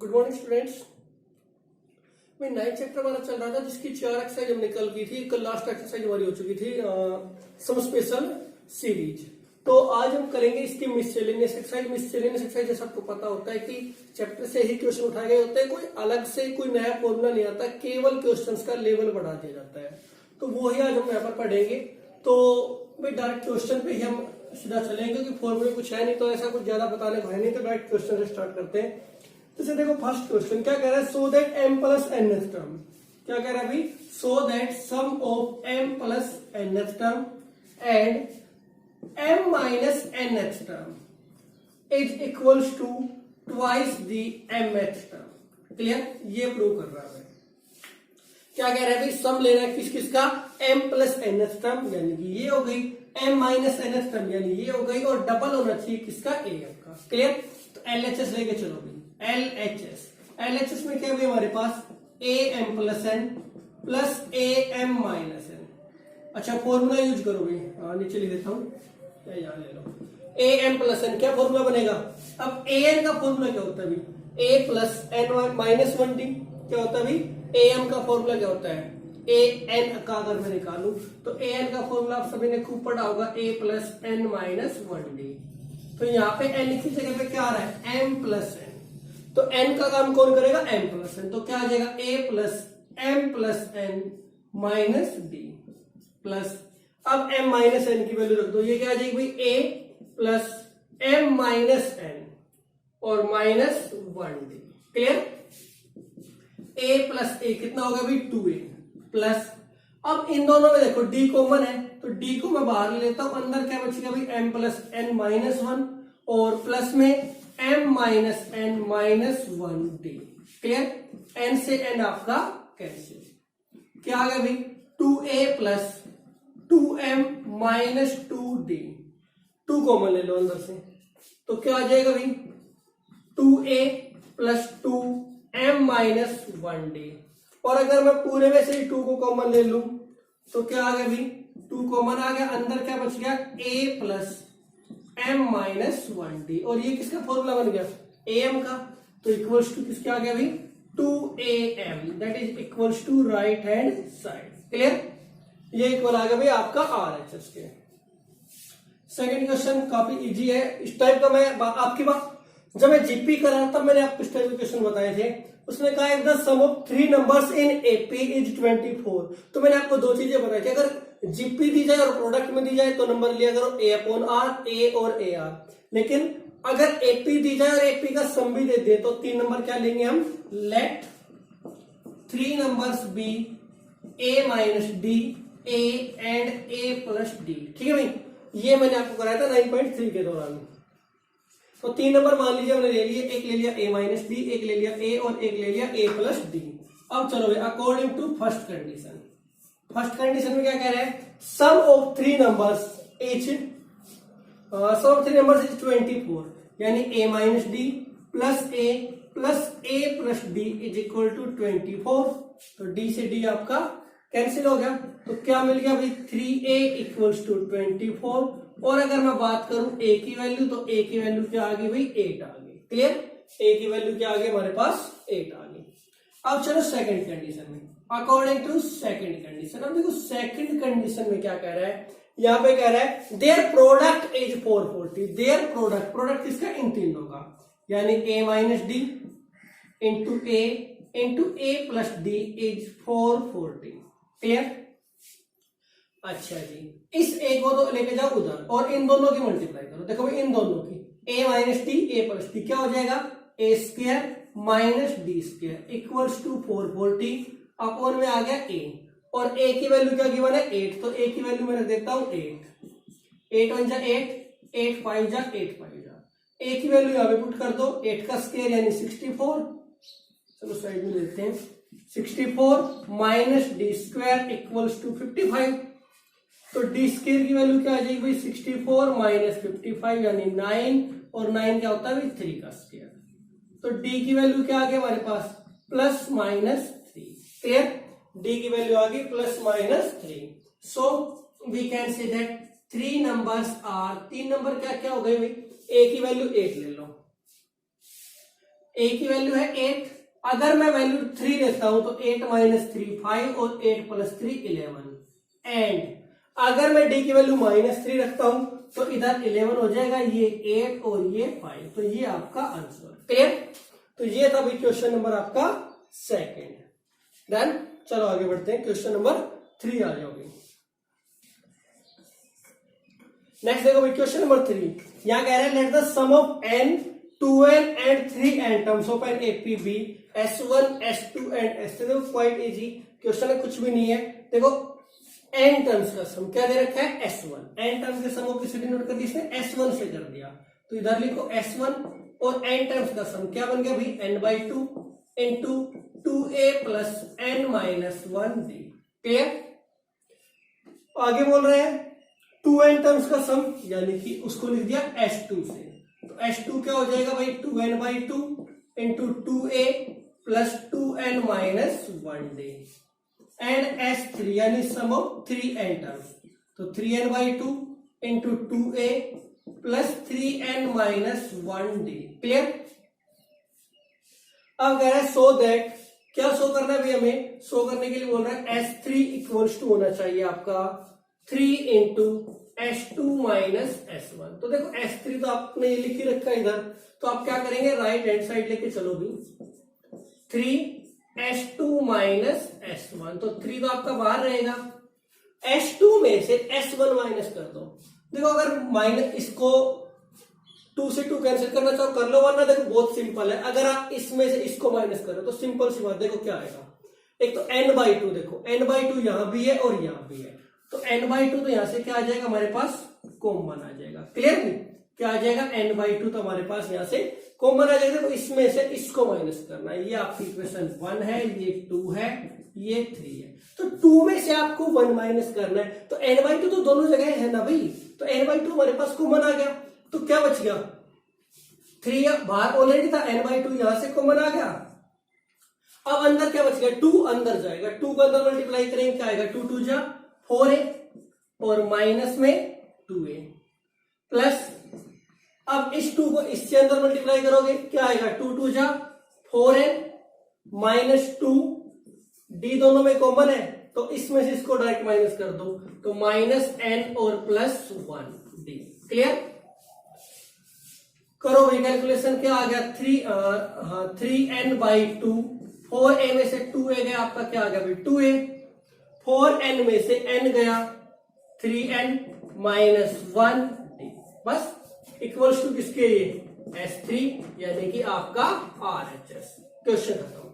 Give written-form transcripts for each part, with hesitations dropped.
Good morning students. मैं 9th chapter हमारा चल रहा था जिसकी 4 एक्सरसाइज हमने कल की थी। कल लास्ट एक्सरसाइज हमारी हो चुकी थी सम स्पेशल सीरीज। तो आज हम करेंगे इसकी मिससेलेनियस एक्सरसाइज। मिससेलेनियस एक्सरसाइज जैसा आपको पता होता है कि चैप्टर से ही क्वेश्चन उठाए गए होते हैं, कोई अलग से कोई नया फॉर्मूला नहीं आता, केवल क्वेश्चंस का लेवल बढ़ा दिया जाता है। तो वो ही आज हम यहाँ पर पढ़ेंगे। तो भाई डायरेक्ट क्वेश्चन पे ही हम सीधा चलेंगे क्योंकि फॉर्मूले कुछ है नहीं, तो ऐसा कुछ ज्यादा बताने को है नहीं, तो डायरेक्ट क्वेश्चन से स्टार्ट करते हैं। जैसे देखो फर्स्ट क्वेश्चन क्या कह रहा है, so that m plus nth term. क्या कह रहा है भाई, so that sum of m plus nth term and m minus nth term is equals to twice the mth term. Clear, ये प्रूव कर रहा है। क्या कह रहा है भाई, सम लेना है किस किस का, m प्लस nth टर्म यानी कि ये हो गई, m माइनस nth टर्म यानी ये हो गई, और डबल होना चाहिए किसका, am का। क्लियर, तो LHS लेके चलो भाई, LHS में क्या है हमारे पास am plus n plus am minus n। अच्छा फॉर्मूला यूज करो भाई, नीचे लिख देता हूँ, यहाँ ले लो am प्लस n। क्या फॉर्मूला बनेगा, अब an का फॉर्मूला क्या होता है भाई, a plus n minus 1d। क्या होता है भाई, am का फॉर्मूला क्या होता है, an का अगर मैं निकालू तो an का फॉर्मूला आप सभी ने खूब पढ़ा होगा, a plus n minus 1d। तो यहाँ पे n की जगह पे क्या आ रहा है, m प्लस n। तो n का काम कौन करेगा, m प्लस n। तो क्या आ जाएगा, a plus m plus n minus d plus, अब m माइनस n की वैल्यू रख दो, ये क्या आ जाएगी भाई, a plus m minus n और minus 1d। Clear, a plus a कितना होगा भाई, 2a प्लस, अब इन दोनों में देखो d कॉमन है तो d को मैं बाहर ले लेता हूं, अंदर क्या बचेगा भाई, m प्लस n माइनस 1 और प्लस में m minus n minus 1d। Clear, n से n आपका कैंसिल, क्या आ गया भाई, 2a plus 2m minus 2d। 2 common ले लो अंदर से, तो क्या आ जाएगा भाई, 2a plus 2m minus 1d। और अगर मैं पूरे में से ही 2 को कॉमन ले लूं तो क्या आ गया भाई, 2 कॉमन आ गया, अंदर क्या बच गया, a plus m minus 1d। और ये किसका फॉर्मूला बन गया, am का। तो इक्वल्स टू किसके आ गया भाई, 2am, that is equals to right hand side. Clear, ये इक्वल आ गया भाई आपका RHS के। सेकंड क्वेश्चन काफी इजी है। इस टाइप का मैं आपकी बात जब मैं जीपी कर रहा था मैंने आपको इस टाइप के क्वेश्चन बताए थे। उसने कहा the sum of 3 numbers in AP is 24। तो मैंने आपको 2 चीजें बताई थी, अगर जीपी दी जाए और प्रोडक्ट में दी जाए तो नंबर लिया करो a अपॉन r, a और AR। लेकिन अगर AP दी जाए और AP का सम भी दे दे तो 3 नंबर क्या लेंगे हम, let 3 numbers be a minus d, a and a plus d। ठीक है भाई, ये मैंने आपको कराया था 9.3 के दौरान। तो 3 नंबर मान लीजिए हमने ले लिए, एक ले लिया a माइनस डी, एक ले लिया a और एक ले लिया a प्लस डी। अब चलो भाई according to first condition, first condition में क्या कह रहे हैं, सम ऑफ 3 नंबर्स इज 24 यानी a minus D plus a plus D is equal to 24। तो d से d आपका कैंसिल हो गया, तो क्या मिल गया भाई, 3a इक्वल्स टू 24। और अगर मैं बात करूं a की वैल्यू तो a की वैल्यू क्या आ गई भाई, 8 आ गई। क्लियर, a की वैल्यू क्या आ गई हमारे पास, 8 आ गई। अब चलो सेकंड कंडीशन में, अकॉर्डिंग टू सेकंड कंडीशन। अब देखो सेकंड कंडीशन में क्या कह रहा है, यहां पे कह रहा है their product is 440। Their product किसका, इन तीनों का, यानी a minus D into a plus D is 440। Clear, अच्छा जी, इस a को तो लेके जाओ उधर और इन दोनों की मल्टीप्लाई करो। देखो भाई इन दोनों की, a minus D a plus D क्या हो जाएगा, a square minus D square equals to 440 upon में आ गया a। और a की वैल्यू क्या गिवन है, 8। तो a की वैल्यू मैं रख देता हूं 8 1 जा 8, 8 5 जा 8 5 जा, a की वैल्यू यहां पे पुट कर दो, 8 का स्क्वायर यानी 64। चलो साइड में लेते हैं, 64 minus D square equals to 55। तो डी स्क्वायर की वैल्यू क्या आ जाएगी भाई, 64 माइनस 55 यानी 9, और 9 क्या होता है भाई, 3 का स्क्वायर। तो डी की वैल्यू क्या आ गया हमारे पास, प्लस माइनस 3। क्लियर, डी की वैल्यू आ गई plus minus 3। So we can say that 3 numbers are, 3 number क्या क्या हो गए भाई, a की वैल्यू 8 ले लो, ए की वैल्यू है 8। अगर मैं वैल्यू 3 लेता हूं तो 8 माइनस 3 5 और 8 प्लस 3 11। एंड अगर मैं डी की वैल्यू -3 रखता हूं तो इधर 11 हो जाएगा, ये 8 और ये 5। तो ये आपका आंसर। क्लियर? तो ये था भाई क्वेश्चन नंबर आपका सेकंड। डन। चलो आगे बढ़ते हैं, क्वेश्चन नंबर 3 आ जाओगे। नेक्स्ट देखो भाई क्वेश्चन नंबर 3। यहां कह रहे हैं let the sum of n 2n and 3n terms of an AP be S1 S2 and S3। देखो क्वाइट इजी क्वेश्चन है, कुछ भी नहीं है। देखो n टर्म्स का सम क्या दे रखा है S1। n टर्म्स के सम को किसी डिनोट कर दिया इसने S1 से कर दिया, तो इधर लिखो S1 और n टर्म्स का सम क्या बन गया भाई n/2 into 2a plus n minus 1d। Clear? आगे बोल रहे हैं 2n टर्म्स का सम, यानी कि उसको लिख दिया S2 से। तो S2 क्या हो जाएगा भाई 2n/2 into 2a plus 2n minus 1d and S3 यानी सम ऑफ 3n टर्म्स। तो 3n/2 into 2a plus 3n minus 1d। Clear? अब कह रहा है सो दैट, क्या शो करना है भाई हमें? शो करने के लिए बोल रहा है S3 इक्वल्स टू होना चाहिए आपका 3 इंटू S2 माइनस S1। तो देखो S3 तो आपने लिख ही रखा है इधर, तो आप क्या करेंगे राइट हैंड साइड लेके चलो भी 3 S2 माइनस S1। तो 3 तो आपका बाहर रहेगा, S2 में से S1 माइनस कर दो। देखो अगर माइनस इसको 2 से 2 कैंसिल करना चाहो कर लो, वरना देखो बहुत सिंपल है। अगर आप इसमें से इसको माइनस करो तो सिंपल सी बात, देखो क्या आएगा। एक तो n/2, देखो n/2 यहां भी है और यहां भी है, तो n/2 तो यहां से क्या आ जाएगा हमारे पास कॉमन आ जाएगा। क्लियर? क्या आ जाएगा n/2 तो हमारे पास यहां से कॉमन आ जाएगा। तो इसमें से इसको माइनस करना है। ये आपकी इक्वेशन 1 है, ये 2 है, ये 3 है। तो 2 में से आपको 1 माइनस करना है। तो n/2 तो दोनों जगह है ना भाई, तो n/2 हमारे पास कॉमन आ गया। तो क्या बच गया 3 बाहर ऑलरेडी था, n/2 यहां से कॉमन आ गया। अब अंदर क्या बच गया 2 अंदर जाएगा, 2 को अंदर मल्टीप्लाई करेंगे क्या आएगा 2 2 जा 4a और माइनस में 2a प्लस, अब इस 2 को इससे अंदर मल्टीप्लाई करोगे क्या आएगा 2 2 जा 4n माइनस 2d, दोनों में कॉमन है तो इसमें से इसको डायरेक्ट माइनस कर दो, तो माइनस n और प्लस 1d। क्लियर? करो भाई कैलकुलेशन, क्या आ गया 3n/2, 4a में से 2a गया आपका क्या आ गया भाई 2a, 4n में से n गया 3n माइनस 1d। बस इक्वल्स टू किसके ये S3 यानी कि आपका RHS। क्वेश्चन खत्म।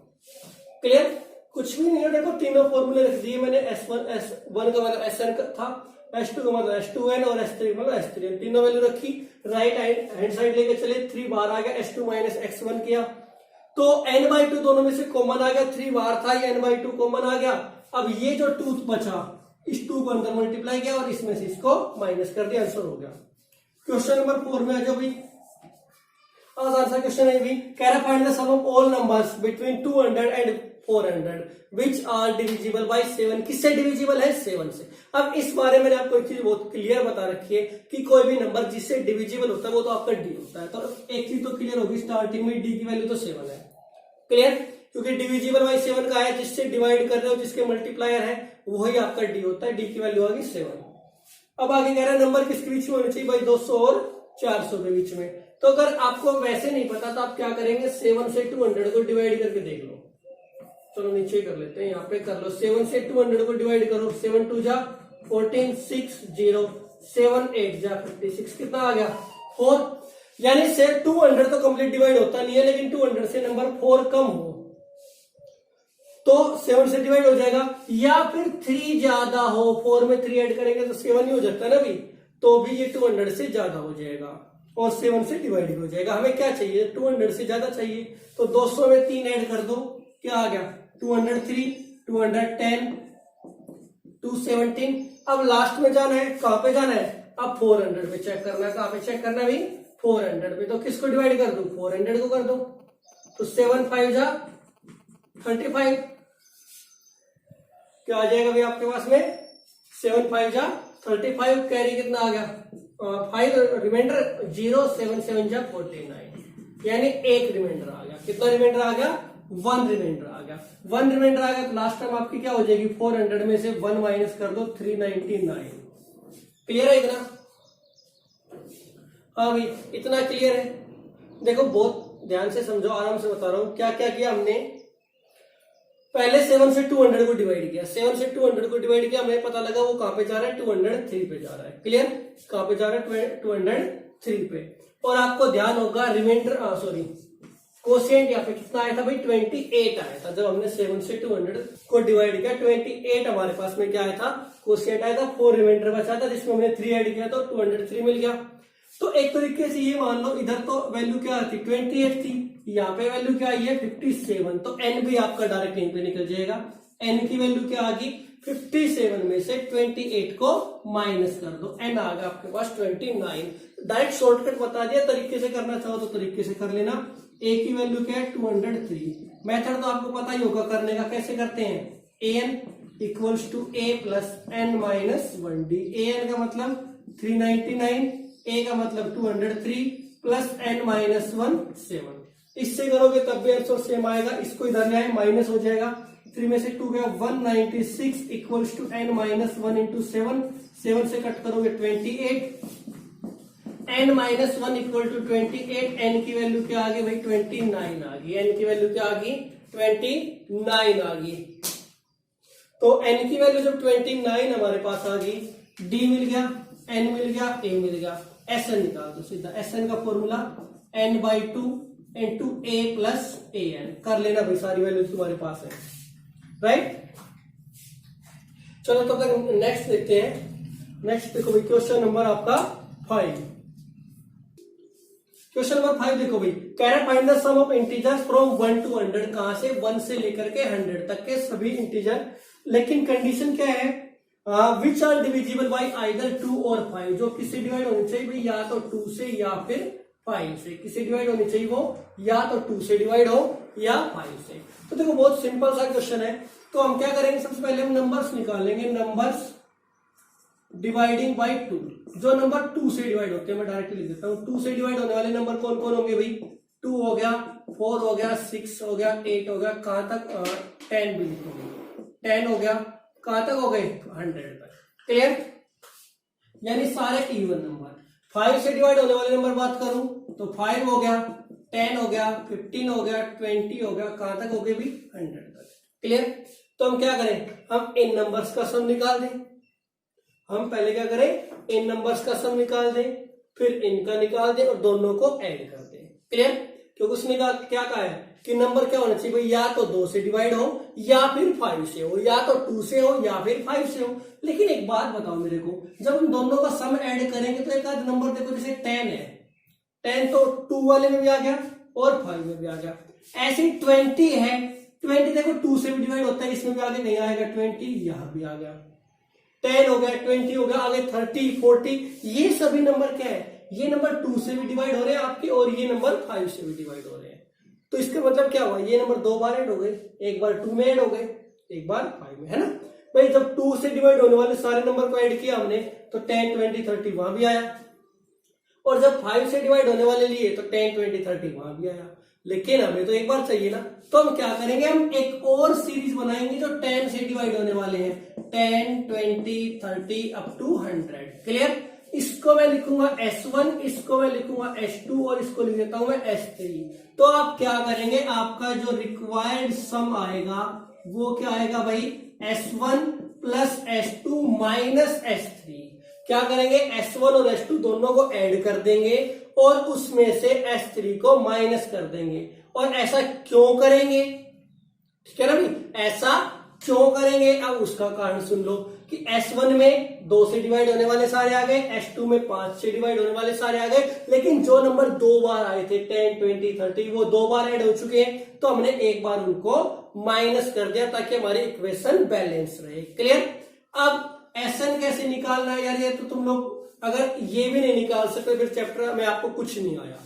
क्लियर? कुछ भी नहीं है। देखो तीनों फॉर्मूले रख दिए मैंने, S1 का मतलब SN था, S2 का मतलब S2n और S3 का मतलब S3n। तीनों वैल्यू रखी, राइट हैंड साइड लेके चले, 3 बाहर आ गया, S2 माइनस x1 किया तो n/2 दोनों में से कॉमन आ गया, 3 बाहर था, ये n/2 कॉमन आ गया। अब ये जो 2 बचा इस 2 को अंदर मल्टीप्लाई किया और इसमें से इसको माइनस कर दिया, आंसर हो गया। क्वेश्चन नंबर 4 में आ जाओ भाई। आंसर क्वेश्चन है भाई, कह रहा find the sum of all numbers between 200 and 400 which are divisible by 7। किससे डिविजिबल है 7 से। अब इस बारे में आपको एक चीज बहुत क्लियर बता रखी है कि कोई भी नंबर जिससे डिविजिबल होता है वो तो आपका डी होता है। तो एक चीज तो क्लियर होगी, स्टार्टिंग में डी की वैल्यू तो 7 है। क्लियर? क्योंकि डिविजिबल बाय 7 का है, जिससे डिवाइड कर रहे हो जिसके मल्टीप्लायर है वही आपका डी होता है, डी की वैल्यू आ गई 7। अब आगे कह रहा है नंबर किसके बीच में होने चाहिए भाई 200 और 400 के बीच में। तो अगर आपको वैसे नहीं पता तो आप क्या करेंगे 7 से 200 को डिवाइड करके देख लो। चलो नीचे कर लेते हैं, यहाँ पे कर लो 7 से 200 को डिवाइड करो, 7 2 जा 14, 6 0, 7 8 जा 56, कितना आ गया 4। यानी से 200 तो कंप्लीट डिवाइड होता नहीं है, लेकिन 200 से नंबर 4 कम हो तो 7 से डिवाइड हो जाएगा, या फिर 3 ज्यादा हो, 4 में 3 ऐड करेंगे तो 7 ही हो जाता है ना भी, तो भी ये 200 से ज्यादा हो जाएगा और 7 से डिवाइड हो जाएगा। हमें क्या चाहिए 200 से ज्यादा चाहिए, तो 200 में 3 ऐड कर दो, क्या आ गया 203, 210, 217। अब लास्ट में जाना है, कहां पे जाना है अब 400 पे चेक करना है। कहां पे चेक करना है भाई 400 पे, तो किसको डिवाइड कर दो 400 को कर दो, तो 7 5 जा 35, क्या आ जाएगा भाई आपके पास में 7 5 जा 35, कैरी कितना आ गया 5, रिमाइंडर 0, 7 7 जा 49। यानी एक रिमाइंडर आ गया। कितना रिमाइंडर आ गया? 1 रिमाइंडर आ गया। 1 रिमाइंडर आ गया तो लास्ट टाइम आपकी क्या हो जाएगी? 400 में से 1 माइनस कर दो, 399। क्लियर है इतना? हाँ भाई, इतना क्लियर है। देखो बहुत ध्यान से समझो, आराम से बता रहा हूं। क्या क्या किया हमने? पहले 7 से 200 को डिवाइड किया। 7 से 200 को डिवाइड किया, हमें पता लगा वो कहां पे जा रहा है? 203 पे जा रहा है। क्लियर? कहां पे जा रहा है? 203 पे। और आपको ध्यान होगा रिमाइंडर कोशिएंट यहाँ पे कितना आया था भाई? 28 आया था। जब हमने 7 से 200 को डिवाइड किया, 28 हमारे पास में क्या आया था? कोशिएंट आया था। 4 रिमाइंडर बचा था जिसमें हमने 3 ऐड किया तो 203 मिल गया। तो एक तरीके से ये मान लो, इधर तो वैल्यू क्या थी? 28 थी, यहाँ पे वैल्यू क्या आई है? 57। तो एन भी आपका डायरेक्ट यहीं पे निकल जाएगा। एन की वैल्यू क्या आ गई? 57 में से 28 को माइनस कर दो, एन आ गया आपके पास 29। डायरेक्ट शॉर्टकट बता दिया, तरीके से करना चाहो तो तरीके से कर लेना। ए की वैल्यू क्या है? 203। मेथड तो आपको पता ही होगा करने का, कैसे करते हैं? N equals to A plus N minus 1d। N का मतलब 399, ए का मतलब 203 प्लस एन माइनस 1 7। इससे करोगे तब भी आंसर सेम आएगा। इसको इधर ले आए, माइनस हो जाएगा। 3 में से 2 गया, 196 equals to N minus 1 into 7। 7 से कट करोगे 28, N minus 1 equal to 28। N की वैल्यू क्या आ गई भाई? 29 आ गई। एन की वैल्यू क्या आ गई? 29 आ गई। तो एन की वैल्यू जब 29 हमारे पास आ गई, डी मिल गया, एन मिल गया, ए मिल गया। एस एन निकाल दो सीधा। एस एन का formula n/2 into A plus A N. कर लेना भाई, सारी वैल्यू तुम्हारे पास है, राइट? चलो तब तक नेक्स्ट देखते हैं। नेक्स्ट देखो भाई, क्वेश्चन नंबर आपका 5। क्वेश्चन नंबर 5 देखो भाई, कह रहा है find the sum of integers from 1 to 100। कहां से? 1 से लेकर के 100 तक के सभी इंटीजर। लेकिन कंडीशन क्या है? Which are divisible by either 2 और 5। जो किससे डिवाइड होनी चाहिए भाई? या तो 2 से या फिर 5 से। किससे डिवाइड होनी चाहिए वो? या तो 2 से डिवाइड हो या 5 से। तो देखो बहुत सिंपल सा क्वेश्चन है। तो हम क्या करेंगे? सबसे पहले हम नंबर्स निकालेंगे। Numbers dividing by 2। जो नंबर 2 से डिवाइड होते हैं, मैं डायरेक्टली लिख देता हूं। 2 से डिवाइड होने वाले नंबर कौन कौन होंगे भाई? 2 हो गया, 4 हो गया, 6 हो गया, 8 हो गया, कहां तक? 10 भी लिखोगे। 10 हो गया, कहां तक हो गए? 100 तक। क्लियर? यानी सारे इवन नंबर। 5 से डिवाइड होने वाले नंबर बात करूं तो 5 हो गया, 10 हो गया, 15 हो गया, 20 हो गया, कहां तक हो गए भी? 100 तक। क्लियर? तो हम क्या करें? हम इन नंबर्स का सम निकाल दें। हम पहले क्या करें? इन नंबर्स का सम निकाल दें, फिर इनका निकाल दें और दोनों को ऐड कर दें। क्लियर? क्योंकि उसने क्या कहा है कि नंबर क्या होना चाहिए भाई? या तो 2 से डिवाइड हो या फिर 5 से हो, या तो 2 से हो या फिर 5 से हो। लेकिन एक बात बताओ मेरे को, जब हम दोनों का सम ऐड करेंगे तो एक आध नंबर देखो, जैसे 10 है, 10 तो 2 वाले में भी आ गया और 5 में भी आ गया। ऐसे 20 है, 20 देखो 2 से भी डिवाइड होता है, इसमें भी आगे नहीं आएगा 20, यहां भी आ गया। 10 हो गया, 20 हो गया, आगे 30, 40। ये सभी नंबर क्या है? ये नंबर 2 से भी डिवाइड हो रहे हैं आपके, और ये नंबर 5 से भी डिवाइड हो रहे हैं। तो इसका मतलब क्या हुआ? ये नंबर 2 बार ऐड हो गए, एक बार 2 में ऐड हो गए, एक बार 5 में, है ना भाई? जब 2 से डिवाइड होने वाले सारे नंबर को ऐड किया हमने तो 10, 20, 30 वहां भी आया, और जब 5 से डिवाइड होने वाले लिए तो 10, 20, 30 वहां भी आया। लेकिन हमें तो एक बार चाहिए ना, तो हम क्या करेंगे? हम एक और सीरीज बनाएंगे जो 10 से डिवाइड होने वाले हैं। 10, 20, 30 अप टू 100। क्लियर? इसको मैं लिखूंगा S1, इसको मैं लिखूंगा S2 और इसको लिख देता हूं मैं S3। तो आप क्या करेंगे? आपका जो रिक्वायर्ड सम आएगा वो क्या आएगा भाई? S1 plus S2 minus S3। क्या करेंगे? S1 और S2 दोनों को ऐड कर देंगे और उसमें से S3 को माइनस कर देंगे। और ऐसा क्यों करेंगे? ठीक है ना भाई? ऐसा क्यों करेंगे? अब उसका कारण सुन लो कि S1 में 2 से डिवाइड होने वाले सारे आ गए, S2 में 5 से डिवाइड होने वाले सारे आ गए, लेकिन जो नंबर 2 बार आए थे 10, 20, 30 वो 2 बार ऐड हो चुके हैं, तो हमने एक बार उनको माइनस कर दिया ताकि हमारी इक्वेशन बैलेंस रहे। क्लियर? अब SN कैसे निकालना है यार? ये तो तुम लोग अगर ये भी नहीं निकाल सकते फिर चैप्टर में आपको कुछ नहीं आया।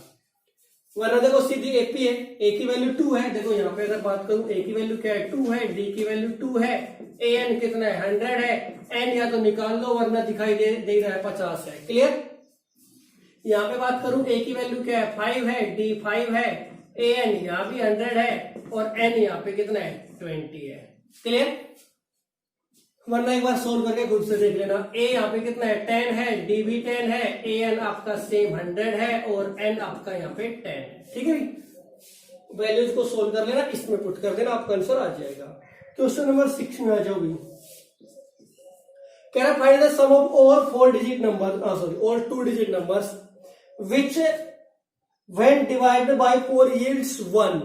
वरना देखो सीधी एपी है, ए की वैल्यू 2 है। देखो यहाँ पे अगर बात करूं, ए की वैल्यू क्या है? 2 है, डी की वैल्यू 2 है, एन कितना है? 100 है। एन या तो निकाल लो वरना दिखाई दे रहा है 50 है। क्लियर? यहाँ पे बात करूं ए की वैल्यू क्या है 5 है, डी 5 है, ए एन यहाँ भी 100 है और एन यहाँ पे कितना है 20 है। क्लियर? वरना एक बार सोल्व करके खुद से देख लेना। ए यहाँ पे कितना है 10 है, डी भी 10 है, ए एन आपका सेम 100 है और एन आपका यहाँ पे 10 है। ठीक है, वैल्यूज को सोल्व कर लेना, इसमें पुट कर देना, आपका आंसर आ जाएगा। क्वेश्चन नंबर 6 में आ जाओ भी। कह रहा find the sum of all 4 digit number, sorry all 2 digit numbers which when divided by 4 yields 1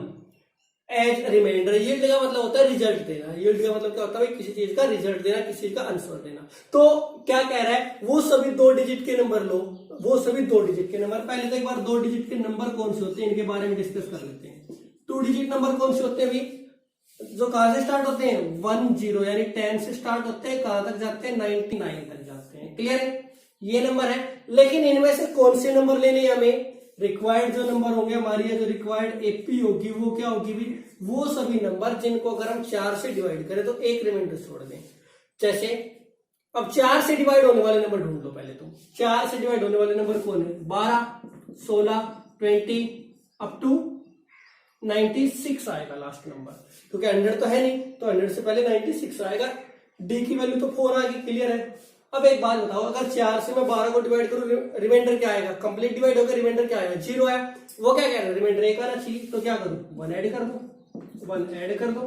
as remainder. Yield का मतलब होता है रिजल्ट देना। यील्ड का मतलब क्या होता है? किसी चीज का रिजल्ट देना, किसी चीज का आंसर देना। तो क्या कह रहा है? वो सभी 2 डिजिट के नंबर लो, वो सभी 2 डिजिट के नंबर। पहले तो एक बार 2 डिजिट के नंबर कौन से होते हैं इनके बारे में डिस्कस कर लेते हैं। 2 डिजिट नंबर कौन से होते हैं भी? जो कहां से स्टार्ट होते हैं 1 0 यानी 10 से स्टार्ट होते हैं, कहां तक जाते हैं 99 तक जाते हैं। क्लियर है? ये नंबर है। लेकिन इनमें से कौन से नंबर लेने हमें? रिक्वायर्ड जो नंबर होंगे हमारी, जो रिक्वायर्ड एपी होगी वो क्या होगी भी? वो सभी नंबर जिनको अगर हम 4 से डिवाइड करें तो एक रिमाइंडर छोड़ दें। जैसे अब 4 से डिवाइड होने वाले नंबर ढूंढ लो पहले तुम। 4 से डिवाइड होने वाले नंबर कौन है? 12, 16, 20 अप टू 96 आएगा लास्ट नंबर, क्योंकि 100 तो है नहीं, तो 100 से पहले 96 आएगा। डी की वैल्यू तो 4 आ गई। क्लियर है? अब एक बात बताओ, अगर 4 से मैं 12 को डिवाइड करूं, रिमाइंडर क्या आएगा? कंप्लीट डिवाइड होकर रिमाइंडर क्या आएगा? 0 है। वो क्या कह रहा है? रिमाइंडर 1 आना चाहिए। तो क्या करूं? 1 ऐड कर दो, 1 ऐड कर दो।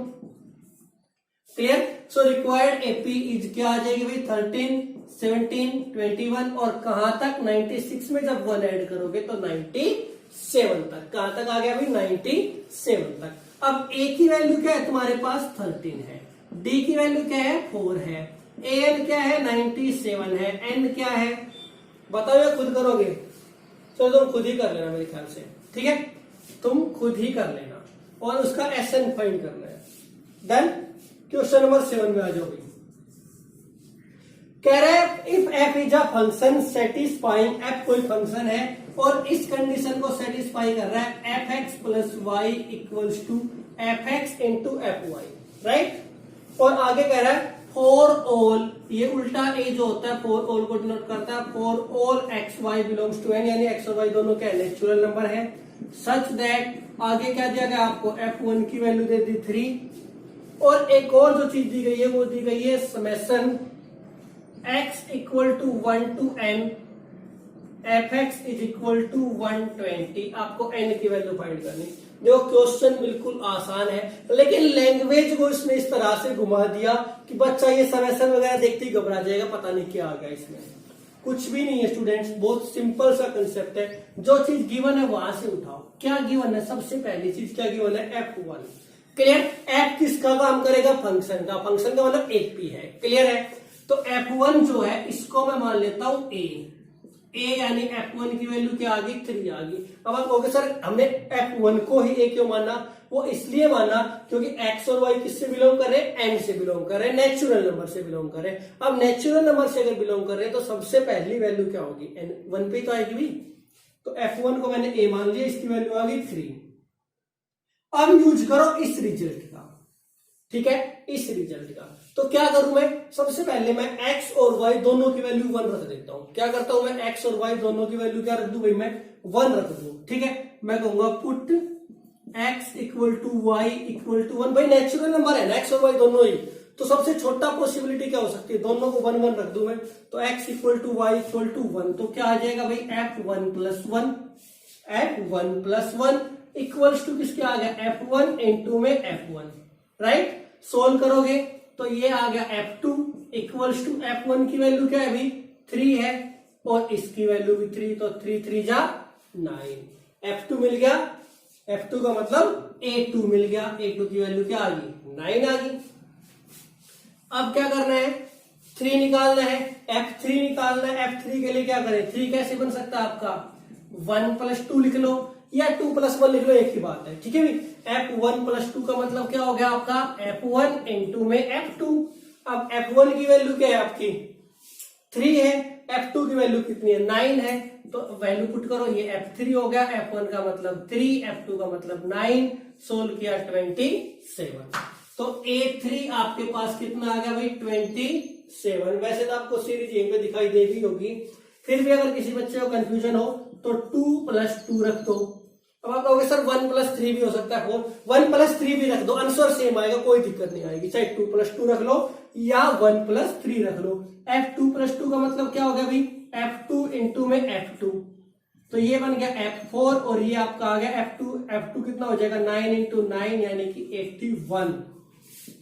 Clear? So required AP is क्या आ जाएगी भाई? 13, 17, 21 और कहां तक? 96 में जब 1 ऐड करोगे तो 97 तक। कहां तक आ गया भाई? 97 तक। अब ए की वैल्यू क्या है तुम्हारे पास? 13 है। डी की वैल्यू क्या है? 4 है। ए एन क्या है? 97 है। एन क्या है बताओ या खुद करोगे? चलो तुम खुद ही कर लेना मेरे ख्याल से। ठीक है, तुम खुद ही कर लेना और उसका एस एन फाइंड करना है। देन क्वेश्चन नंबर 7 में आ जाओगे। कह रहा है if F is a function satisfying, F कोई फंक्शन है और इस कंडीशन को सेटिस्फाई कर रहा है F X plus Y equals to F X into F Y, right? और आगे कह रहा है फॉर ऑल, ये उल्टा ए जो होता है फॉर ऑल को डिनोट करता है, for all X Y belongs to N, यानी एक्स और वाई दोनों क्या नेचुरल नंबर है, सच दैट आगे क्या दिया गया आपको? F1 की वैल्यू दे दी 3 और एक और जो चीज दी गई है वो दी गई है summation x equal to 1 to n fx is equal to 120। आपको n की वैल्यू फाइंड करनी। देखो क्वेश्चन बिल्कुल आसान है, लेकिन लैंग्वेज को इसने इस तरह से घुमा दिया कि बच्चा ये समेशन वगैरह देखते ही घबरा जाएगा, पता नहीं क्या आ गया इसमें। कुछ भी नहीं है स्टूडेंट्स, बहुत सिंपल सा कंसेप्ट है। जो चीज गिवन है वहां से उठाओ। क्या गिवन है? सबसे पहली चीज क्या गिवन है? F1। क्लियर? F किसका काम करेगा? फंक्शन का। फंक्शन का मतलब AP है। क्लियर है? तो F1 जो है इसको मैं मान लेता हूं A यानी F1 की वैल्यू क्या आ गई? 3 आ गई। अब आप कहोगे सर हमने F1 को ही A क्यों माना? वो इसलिए माना क्योंकि x और y किससे बिलोंग कर रहे हैं? n से बिलोंग कर रहे हैं, नेचुरल नंबर से बिलोंग कर रहे हैं। अब नेचुरल नंबर से अगर बिलोंग कर रहे हैं तो सबसे पहली वैल्यू क्या होगी? n 1 पे तो आएगी भी। तो F1 को मैंने a मान लिया, इसकी वैल्यू आ गई 3। अब यूज करो इस रिजल्ट का। ठीक है, इस रिजल्ट का। तो क्या करूं मैं? सबसे पहले मैं x और y दोनों की वैल्यू 1 रख देता हूं। क्या करता हूं मैं? x और y दोनों की वैल्यू क्या रख दूं भाई? मैं 1 रख दूं। ठीक है, मैं कहूंगा put x equal to Y equal to 1। भाई नेचुरल नंबर है ना x और y दोनों ही, तो सबसे छोटा पॉसिबिलिटी क्या हो सकती है? दोनों को 1 1 रख दूं मैं, तो x equal to Y equal to 1। तो क्या आ जाएगा भाई? F1 plus 1, F1 plus 1 equals to किसके आ गया? F1 इंटू में F1, राइट? सोल्व करोगे तो ये आ गया F2 इक्वल्स टू F1 की वैल्यू क्या है भाई? 3 है और इसकी वैल्यू भी 3, तो 3 3 जा 9। F2 मिल गया। F2 का मतलब A2 मिल गया। A2 की वैल्यू क्या आ गई? 9 आ गई। अब क्या करना है? 3 निकालना है, F3 निकालना है। F3 के लिए क्या करें? 3 कैसे बन सकता है आपका? 1 प्लस 2 लिख लो या 2 प्लस 1 लिख लो, एक ही बात है। ठीक है भाई? F1 प्लस 2 का मतलब क्या हो गया आपका? F1 इंटू में F2। अब F1 की वैल्यू क्या है आपकी? 3 है। F2 की वैल्यू कितनी है? 9 है। तो वैल्यू पुट करो, ये F3 हो गया। F1 का मतलब 3, F2 का मतलब 9। सोल्व किया 27। तो A3 आपके पास कितना आ गया भाई? 27। वैसे तो आपको सीरीज यहीं पे दिखाई देगी होगी, फिर भी अगर किसी बच्चे को कंफ्यूजन हो तो 2 + 2 रख दो। अब आप कहोगे सर 1 + 3 भी हो सकता है, 1 + 3 भी रख दो, आंसर सेम आएगा, कोई दिक्कत नहीं आएगी, चाहे 2 + 2 रख लो या 1 + 3 रख लो। f2 + 2 का मतलब क्या हो गया भाई, f2 इंटू में f2, तो ये बन गया f4 और ये आपका आ गया f2 कितना हो जाएगा 9 × 9 यानी कि 81।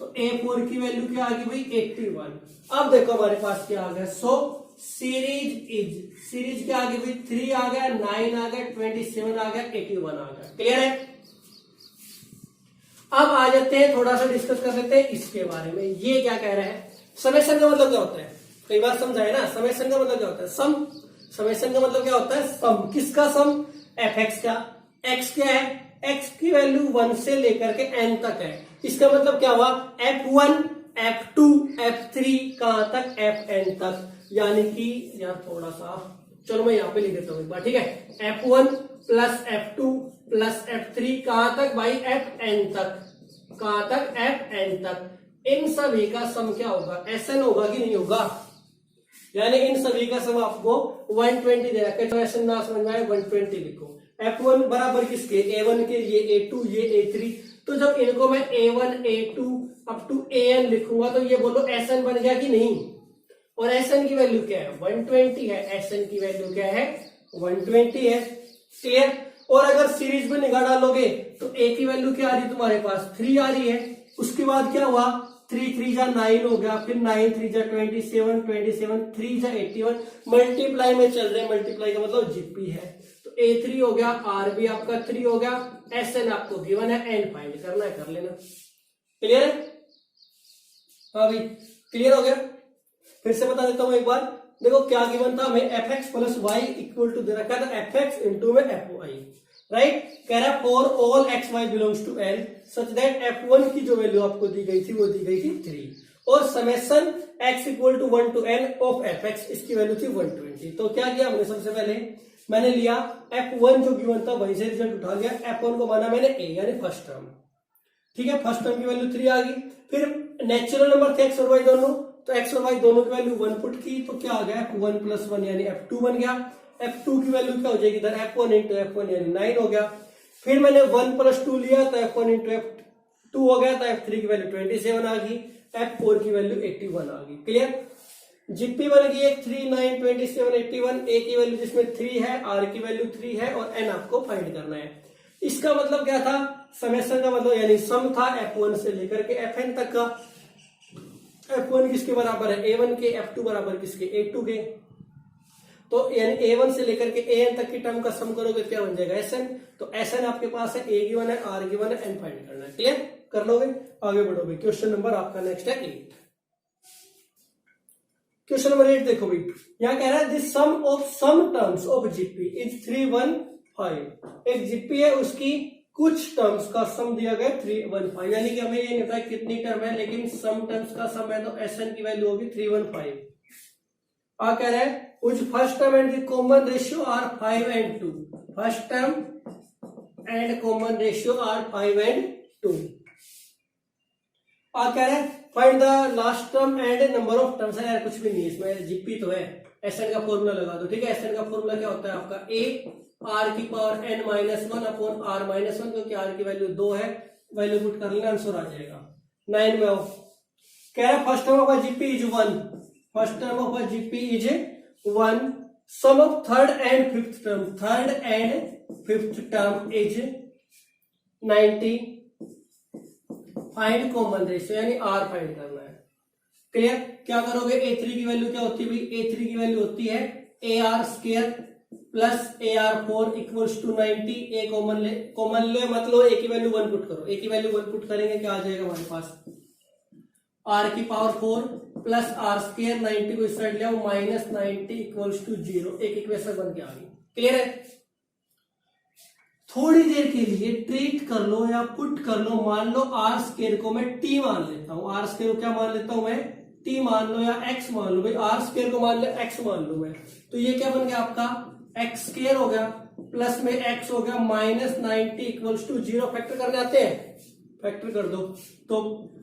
तो a4 की वैल्यू क्या आ गई भाई 81। अब देखो हमारे पास क्या आ गया, सो सीरीज क्या आ गई भाई 3 आ गया, 9 आ गया, 27 आ गया, 81 आ गया। क्लियर है। अब आ जाते हैं, थोड़ा सा डिस्कस कर लेते हैं इसके बारे में। ये क्या कह रहे हैं, समेशन का मतलब क्या होता है, कई बार समझाए ना, समेशन का मतलब क्या होता है, सम। समेशन का मतलब क्या होता है, सम। किसका सम, fx का। x क्या है, x की वैल्यू 1 से लेकर के n तक है, इसका मतलब क्या हुआ f1 f2 f3 कहां तक, fn तक। यानी कि यार थोड़ा सा, चलो मैं यहां पे लिख देता हूं एक बार, ठीक है। f1 + f2 + f3 कहां तक भाई, fn तक। कहां तक, fn तक। इन सभी का सम क्या होगा, Sn होगा कि नहीं होगा, यानी इन सभी का सम आपको 120 दे रखा है, तो Sn ना समझ में आए 120 लिखो। f1 बराबर किसके, a1 के, ये a2 ये a3। तो जब इनको मैं a1 a2 up to an लिखूंगा तो ये बोलो Sn बन गया कि नहीं, और Sn की वैल्यू क्या है 120 है, Sn की वैल्यू क्या है 120 है। क्लियर। और अगर सीरीज में निगाह डालोगे तो a की वैल्यू क्या आ रही है तुम्हारे पास 3 आ रही है, उसके बाद क्या हुआ 3 3 जा 9 हो गया, फिर 9 3 जा 27 27 3 जा 81, मल्टीप्लाई में चल रहे हैं, मल्टीप्लाई का मतलब जीपी है, तो a3 हो गया, r भी आपका 3 हो गया, Sn आपको गिवन है, n फाइंड करना है, कर लेना। क्लियर है, हाँ भाई क्लियर हो गया। फिर से बता देता हूं एक बार, देखो क्या गिवन था हमें, fx + y = दे रखा था fx इंटू में fy, राइट। कह रहा है for all X Y belongs to n such that f1 की जो वैल्यू आपको दी गई थी वो दी गई थी 3, और summation x = 1 to n of fx, इसकी वैल्यू थी 120। तो क्या किया हमने, सबसे पहले मैंने लिया f1 जो गिवन था वहीं से रिजल्ट उठा लिया, f1 को माना मैंने a यानी फर्स्ट टर्म, ठीक है, फर्स्ट टर्म की वैल्यू 3 आ गई। फिर नेचुरल नंबर थे x और y दोनों, तो x और y दोनों की वैल्यू 1 पुट की, तो क्या आ गया f1 + 1 यानी f2 बन गया। f2 की वैल्यू क्या हो जाएगी इधर, f1 × f1 यानी 9 हो गया। फिर मैंने 1 + 2 लिया तो f1 × f2 हो गया, तो f3 की वैल्यू 27 आ गई, f4 की वैल्यू 81 आ गई। क्लियर। जीपी बन गई 3 9 27 81, a की वैल्यू जिसमें 3 है, r की वैल्यू 3 है, और n आपको फाइंड करना है। इसका मतलब क्या था, समेशन का मतलब यानी सम था f1 से लेकर के fn तक का। f1 किसके बराबर है, a1 के, f2 बराबर किसके, a2 के, तो यानी a1 से लेकर के an तक की टर्म का सम करोगे क्या बन जाएगा Sn। तो Sn आपके पास है, a गिवन है, r गिवन है, n फाइंड करना है। क्लियर, कर लोगे, आगे बढ़ोगे। क्वेश्चन नंबर आपका नेक्स्ट है 8। क्वेश्चन नंबर 8 देखो भाई, यहां कह रहा है this sum of some terms of GP is 315। एक जीपी है, उसकी कुछ टर्म्स का सम दिया गया 315, यानी कि हमें ये नहीं पता कितनी टर्म है, लेकिन सम टर्म्स का सम है, तो Sn की वैल्यू होगी 315। आ कह रहा है which first term and the common ratio are 5 and 2, first term and common ratio are 5 and 2। आ कह रहा है find the last term and number of terms. यार कुछ भी नहीं है इसमें, जीपी तो है, Sn का फॉर्मूला लगा दो, ठीक है। Sn का फॉर्मूला क्या होता है आपका, a r की पावर n - 1 अपॉन r - 1, क्योंकि r की वैल्यू 2 है, वैल्यू पुट कर लेना, आंसर आ जाएगा 9 में। कह रहा है first term of GP is 1, first term of GP is 1, sum of third and fifth term, third and fifth term is 90, find common ratio यानी r फाइंड करना है। क्लियर। क्या करोगे, a3 की वैल्यू क्या होती है भाई, a3 की वैल्यू होती है ar² plus ar4 = 90। a common ले मत लो, a की वैल्यू 1 पुट करो, a की वैल्यू 1 पुट करेंगे क्या आ जाएगा हमारे पास, r की पावर 4 प्लस r², 90 को इस साइड ले आओ, -90 = 0। एक इक्वेशन बन के आ गई। क्लियर है। थोड़ी देर के लिए ट्रीट कर लो या पुट कर लो, मान लो r² को मैं t मान लेता हूं, r² को क्या मान लेता हूं मैं, t मान लो या x मान लो भाई, r² को मान ले x मान लो मैं, तो ये क्या बन गया आपका x² हो गया, प्लस में x हो गया, -90 = 0। फैक्टर करने आते हैं, फैक्टर कर दो। तो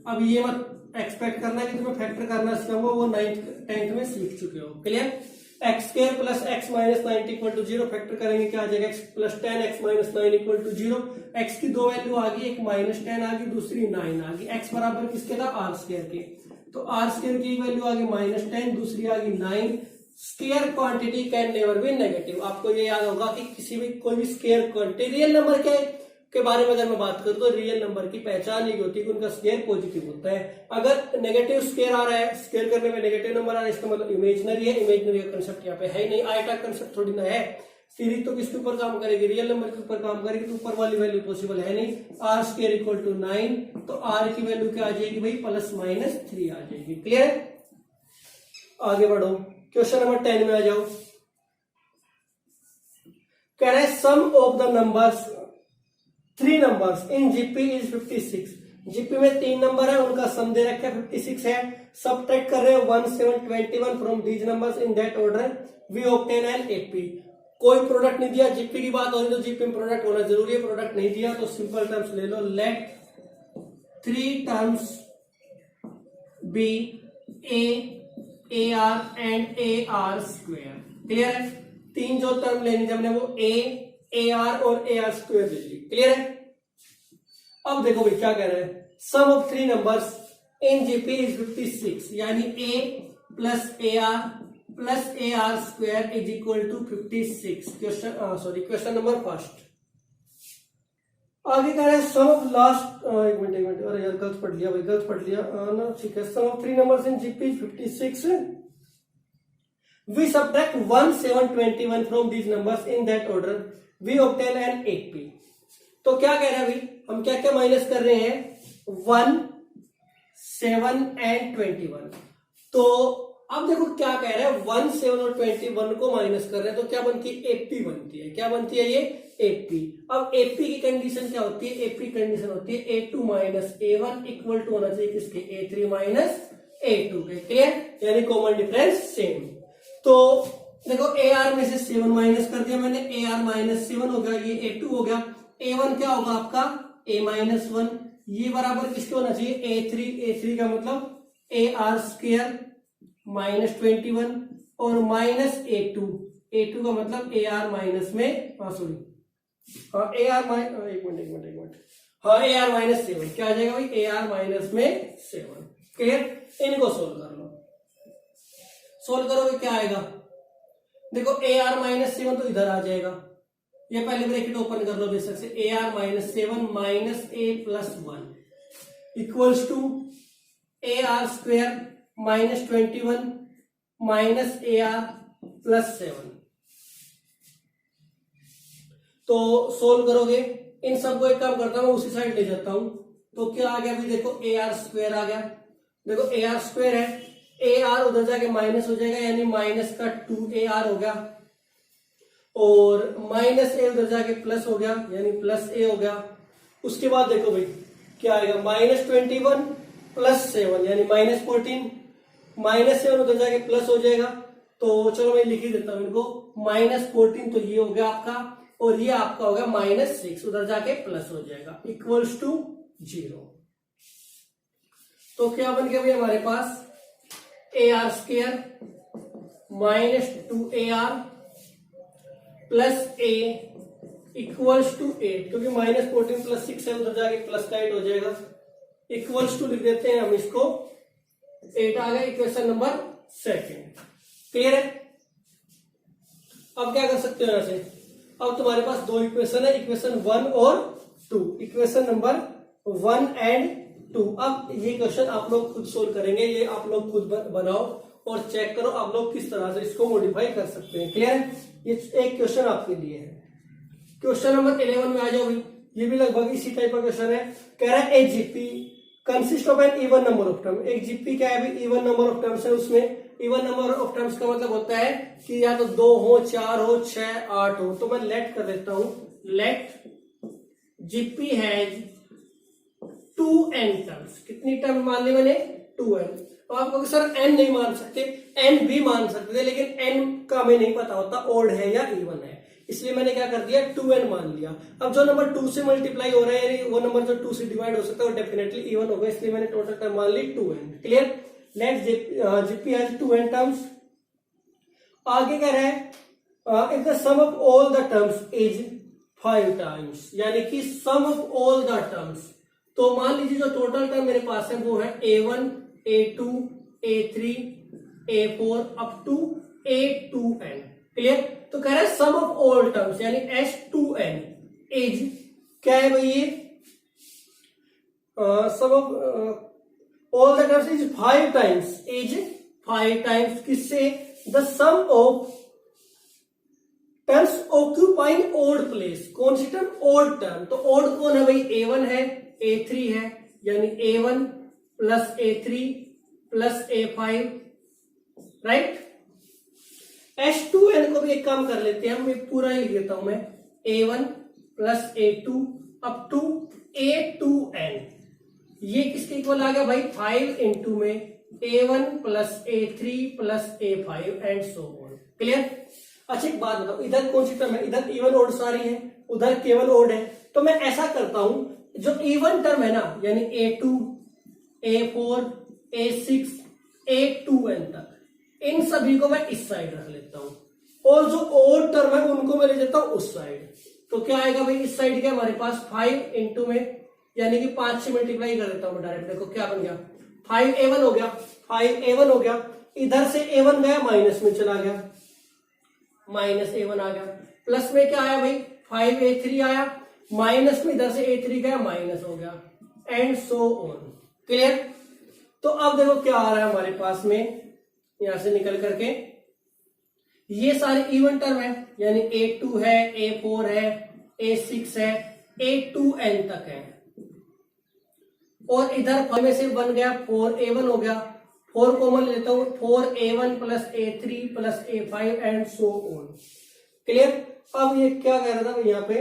अब ये मत एक्सपेक्ट करना कि तुम्हें फैक्टर करना सिखाऊंगा, वो 9th 10th में सीख चुके हो। Clear. X square plus X minus 9 equal to 0, factor करेंगे क्या आ जाएगा, X plus 10 X minus 9 equal to 0। X की दो वैल्यू आ गई, एक माइनस 10 आ गई, दूसरी 9 आ गई। एक्स बराबर किसके था, आर स्क्वायर के, तो आर स्क्वायर की वैल्यू आ गई माइनस 10, दूसरी आ गई 9। Square quantity can never be negative. आपको ये याद होगा कि किसी भी कोई भी स्केयर क्वांटिटी, रियल नंबर के बारे में अगर मैं बात करूं तो रियल नंबर की पहचान ये होती है कि उनका स्केयर पॉजिटिव होता है। अगर नेगेटिव स्केयर आ रहा है, स्केयर करने में नेगेटिव नंबर आ रहा है, इसका मतलब इमेजिनरी है। इमेजिनरी का कंसेप्ट यहाँ पे है नहीं, आयटा कंसेप्ट थोड़ी ना है। सीरीज तो किसके ऊपर काम करेगी, रियल नंबर के ऊपर काम करेगी, तो ऊपर वाली वैल्यू पॉसिबल है नहीं। आर स्केयर इक्वल टू 9, तो आर की वैल्यू क्या आ जाएगी भाई, प्लस माइनस 3 आ जाएगी। क्लियर, आगे बढ़ो, क्वेश्चन नंबर 10 में आ जाओ। कह रहे हैं sum of the numbers, 3 numbers in GP is 56। GP में 3 नंबर है, उनका सम दे रखा है 56 है। सबट्रैक्ट कर रहे हो 1 7 21 from these numbers in that order, we obtain an AP. कोई प्रोडक्ट नहीं दिया, जीपी की बात हो रही तो जीपी में प्रोडक्ट होना जरूरी है। प्रोडक्ट नहीं दिया तो सिंपल टर्म्स ले लो, let 3 terms be a r and a are square. Clear है, 3 जो टर्म लेनी थी हमने वो ए आर और ए आर स्क्वायर ले ली। क्लियर है, अब देखो भाई क्या कह रहे हैं, sum of 3 numbers in GP is 56, यानी a plus a are square is equal to 56। Question number first. आगे कह रहे हैं सम ऑफ लास्ट, एक मिनट, अरे यार गलत पढ़ लिया भाई, गलत पढ़ लिया ना, ठीक है। Sum of 3 numbers in GP is 56, वी सबट्रैक्ट 1 7 21 from these numbers in that order, we obtain an AP. तो क्या कह रहे हैं भाई, हम क्या क्या माइनस कर रहे हैं, 1 7 एंड 21। तो अब देखो क्या कह रहे हैं, 1 7 और 21 को माइनस कर रहे हैं तो क्या बनती है, एपी बनती है। क्या बनती है ये, एपी। अब एपी की कंडीशन क्या होती है, एपी कंडीशन होती है A2 minus A1 equal to होना चाहिए किसके, A3 माइनस A2 के। क्लियर, यानी कॉमन डिफरेंस सेम। तो देखो ए आर में से 7 माइनस कर दिया मैंने, ए आर माइनस 7 हो गया, ये A2 हो गया। A1 क्या होगा आपका, A माइनस 1, ये बराबर किसके होना चाहिए, A3 का मतलब ए आर स्क्वायर माइनस 21 और माइनस A2 का मतलब ए आर माइनस में, सॉरी ए आर माइनस, एक मिनट, हाँ ए आर माइनस 7 क्या आ जाएगा भाई, ए आर माइनस में 7। क्लियर, इनको सोल्व कर लो, सोल्व करोगे क्या आएगा, देखो ए आर माइनस 7 तो इधर आ जाएगा, ये पहले ब्रैकेट ओपन कर लो बेशक से, A R minus 7 minus A plus 1 equals to A are square minus 21 minus A R plus 7। तो सोल्व करोगे, इन सबको एक काम करता हूं, उसी साइड ले जाता हूं। तो क्या आ गया, देखो ए आर स्क्वायर आ गया, देखो ए आर स्क्वायर है, ए आर उधर जाके माइनस हो जाएगा, यानी माइनस का 2 AR हो गया, और माइनस ए उधर जाके प्लस हो गया, यानी प्लस ए हो गया। उसके बाद देखो भाई क्या आएगा, माइनस 21 प्लस 7 यानी माइनस 14, माइनस 7 उधर जाके प्लस हो जाएगा। तो चलो मैं लिख ही देता हूं इनको, माइनस 14 तो ये हो गया आपका, और ये आपका होगा माइनस 6 उधर जाके प्लस हो जाएगा, इक्वल्स टू 0। तो क्या बन गया भाई हमारे पास, a are square minus 2AR plus a equals to 8, क्योंकि माइनस 14 प्लस 6 है, उधर जाके प्लस का 8 हो जाएगा, इक्वल्स टू लिख देते हैं हम इसको, 8 आ गया, इक्वेशन नंबर 2। क्लियर है, अब क्या कर सकते हो यहां से, अब तुम्हारे पास 2 इक्वेशन है, इक्वेशन 1 और 2, इक्वेशन नंबर 1 एंड 2। अब ये क्वेश्चन आप लोग खुद सोल्व करेंगे, ये आप लोग खुद बनाओ और चेक करो आप लोग किस तरह से इसको मॉडिफाई कर सकते हैं। क्लियर, ये एक क्वेश्चन आपके लिए है। क्वेश्चन नंबर 11 में आ जाओ भाई, ये भी लगभग इसी टाइप का क्वेश्चन है। कह रहा है a GP consist of an even number of term. एक जीपी क्या है भाई, इवन नंबर ऑफ टर्म्स है, उसमें इवन नंबर ऑफ टर्म्स का मतलब होता है कि या तो 2 हो, 4 हो, 6, 8 हो। तो मैं लेट कर देता हूं, let GP has 2n terms. कितनी टर्म मान ली मैंने, 2n। तो आप कहोगे सर n नहीं मान सकते, n भी मान सकते थे, लेकिन n का हमें नहीं पता होता ओड है या इवन है, इसलिए मैंने क्या कर दिया, 2n मान लिया। अब जो नंबर 2 से मल्टीप्लाई हो रहा है, यानी वो नंबर जो 2 से डिवाइड हो सकता है वो डेफिनेटली इवन होगा, इसलिए मैंने टोटल टर्म मान ली 2n। Clear, let GP has 2n terms. आगे कह रहा है if the sum of all the terms is 5 times, यानी कि sum of all the terms. तो मान लीजिए जो टोटल टर्म मेरे पास है वो है A1, A2, A3, A4 up to A2n। Clear? तो कह रहा है सम ऑफ ऑल टर्म्स यानी S2n इज क्या है भाई ये sum of all the terms is 5 times, is 5 times किससे? The sum of terms occupying odd place. कौन सी टर्म? Odd term. तो ओड कौन है भाई? A1 है, A3 है, यानी A1 plus A3 plus A5, right. S2n को भी एक काम कर लेते हैं हम, एक पूरा ही लिख देता हूं मैं, A1 plus A2 up to A2n। ये किसके इक्वल आ गया भाई? 5 इंटू में A1 plus A3 plus A5 and so on. Clear? अच्छा एक बात बताओ, इधर कौन सी टर्म है? इधर इवन ओड सारी है, उधर केवल ओड है। तो मैं ऐसा करता हूं, जो इवन टर्म है ना, यानी A2, A4, A6, A2n तक, इन सभी को मैं इस साइड रख लेता हूं, और जो ओड टर्म है उनको मैं ले जाता हूं उस साइड। तो क्या आएगा भाई इस साइड? क्या हमारे पास 5 इंटू में, यानी कि 5 से मल्टीप्लाई कर देता हूं मैं डायरेक्ट। देखो क्या बन गया, 5A1 हो गया, 5A1 हो गया, इधर से A1 गया माइनस में चला गया, माइनस A1 आ गया, प्लस में क्या आया भाई 5A3 आया, माइनस में इधर से A3 गया माइनस हो गया, एंड सो ऑन। क्लियर? तो अब देखो क्या आ रहा है हमारे पास में, यहां से निकल करके ये सारे इवन टर्म है, यानी A2 है, A4 है, A6 है, A2n तक है, और इधर 5 में से बन गया 4A1 हो गया, 4 कॉमन लेता हूं, 4A1 plus A3 plus A5 and so on. Clear? अब ये क्या कह रहा था यहाँ पे,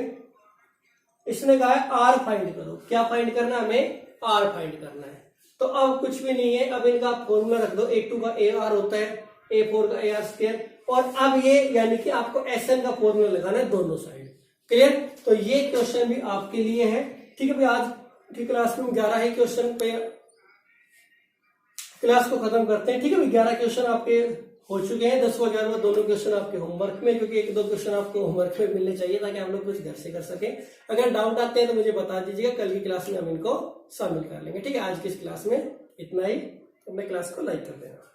इसने कहा है R फाइंड करो। क्या फाइंड करना है हमें? R फाइंड करना है। तो अब कुछ भी नहीं है, अब इनका फॉर्मूला रख दो, A2 का AR होता है, A4 का AR स्क्वायर, और अब ये यानी कि आपको SN का फॉर्मूला लगाना है दोनों साइड। क्लियर? तो ये क्वेश्चन भी आपके लिए है। ठीक है भाई, आज की क्लास में 11 ही क्वेश्चन पे क्लास को खत्म करते हैं। ठीक है भाई, 11 क्वेश्चन आपके हो चुके हैं, 10वां 11वां दोनों क्वेश्चन आपके होमवर्क में, क्योंकि 1-2 क्वेश्चन आपको होमवर्क में मिलने चाहिए ताकि हम लोग कुछ घर से कर सके। अगर डाउट आते हैं तो मुझे बता दीजिएगा, कल की क्लास में हम इनको शामिल कर लेंगे। ठीक है, आज की इस क्लास में इतना ही, अपने क्लास को लाइक कर देना।